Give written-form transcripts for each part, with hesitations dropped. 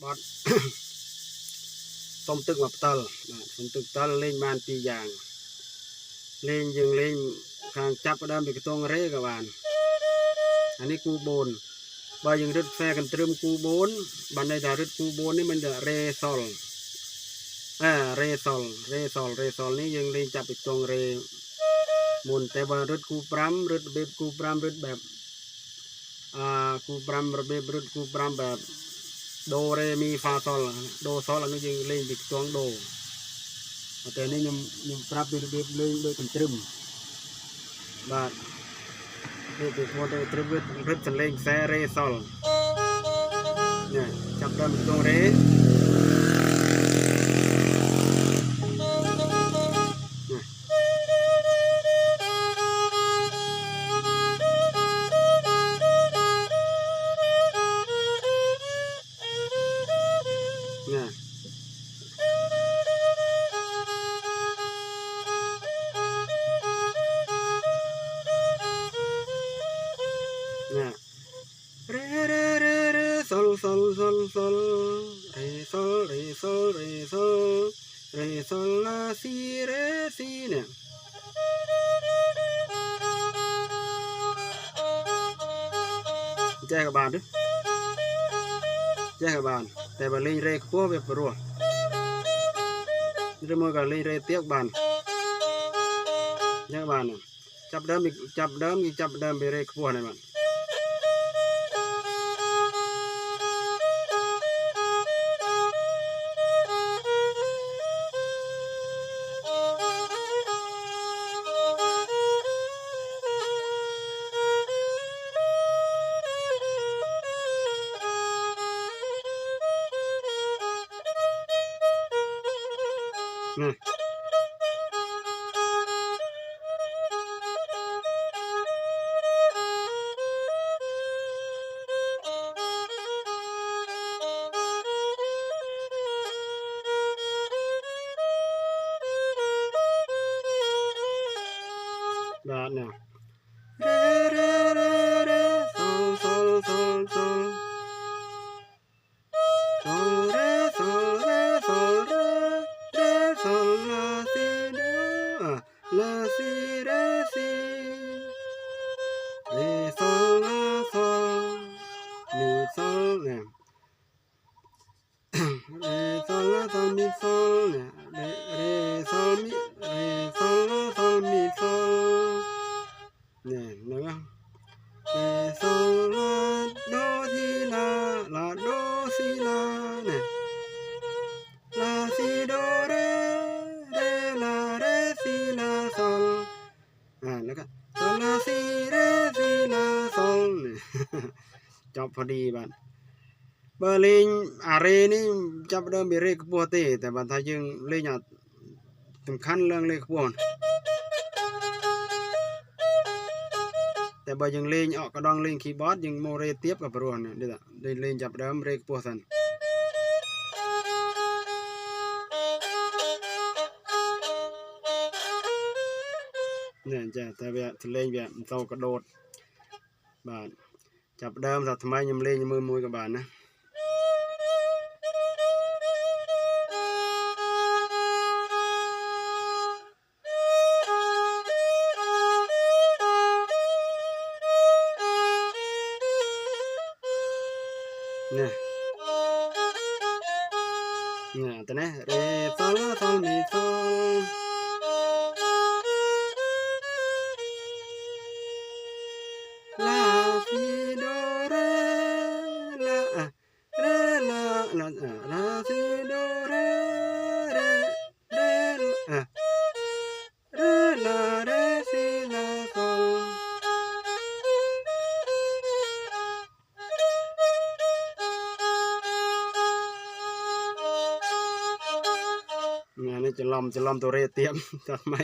บอดต้มตึกแบบตัลต้มตึกตัลเล่นบานปีอย่างเล่นยังเล่นทางจับก็ได้ไปกระตงเรกับวานอันนี้กูโบนบายังรึดแฟกันตรึมกูโบนบันไดดารึดกูโบนนี่มันจะเรซอลเรซอลนี่ยังเล่นจับไปตรงเรมุนแต่บารึดกูปรำรึดเบบกูปรำรึดแบบกูปรำเบบรึดกูปรำแบบโดเรมีฟาซอลโดซอลอันนี้ยังเล่นไปตรงโดแต่นี่ยังปรับเบบเล่นโดยกันตรึมบาดเบบโมเดลตรึมรึดจะเล่นแซเรซอลเนี่ยจับดำตรงเรเนี่ยเนี่ยเรเรเรเรซอลซอลซอลซอลเรซอลเรซอลเรซอลเรซอลลาซีเรซีเนี่ยแจ้กับบานด้วยแจ้กับบานแต่บาลีเรกพวกแบบรัวเรื่องมือกับลีเรเตียกบานแจ้กับบานเนี่ยจับเดิมอีกจับเดิมไปเรกพวกไหนมันนี่บานเนี่ยเรเรเรเรซอลซอลซอลซอลซอลเรซอลเรซอลเรเรซอลลาซีโดลาซีเรซีเรซอลลาซอลมีซอลเนี่ยเรซอลลาซอลมีซอลเนี่ยเรซอลมีเรซอลลาซอลมีซอลเนี่ยนะครับเรซอลลาโดทีลาลาโดซีลาเนี่ยลาซีโดเรเรลาเรซีลาซอลแล้วก็ซอลลาซีเรซีลาซอลเนี่ยจบพอดีบ้านเบอร์ลินอาเรนี่จับเดิมไปเรียกพวกเต้แต่บางทียังเล่นอย่างสำคัญเรื่องเรียกพวกแต่บางยังเล่นออกกระดองเล่นคีย์บอร์ดยังโมเรเทียบกับพวกเนี่ยได้เล่นจับเดิมเรียกพวกสันเนี่ยจะแต่แบบเล่นแบบโตกระโดดบานจับเดิมสัตว์ทำไมยังเล่นยังมือมวยกับบานนะเนี่ยแต่เนี่ยเรซอลลาซอลมีซอลลาซีโดเรลาเรลาลาซีโดเรเรเรเรลาเรซีลาซอลนี่จะล้อมตัวเรเตรียมจัดไหม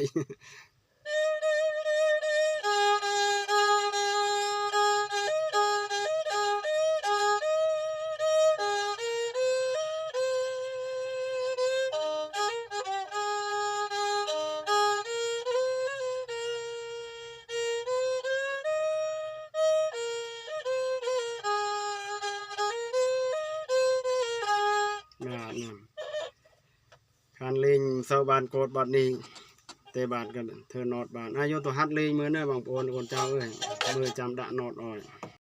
บาทนั่นการลิงเสาบานโกดบาทนี้เตบาทกันเธอนอดบาทอายุตัวฮัดลิงมือเนื้อบางโอนคนเจ้าเอ้ยมือจำดะนอดอ่อย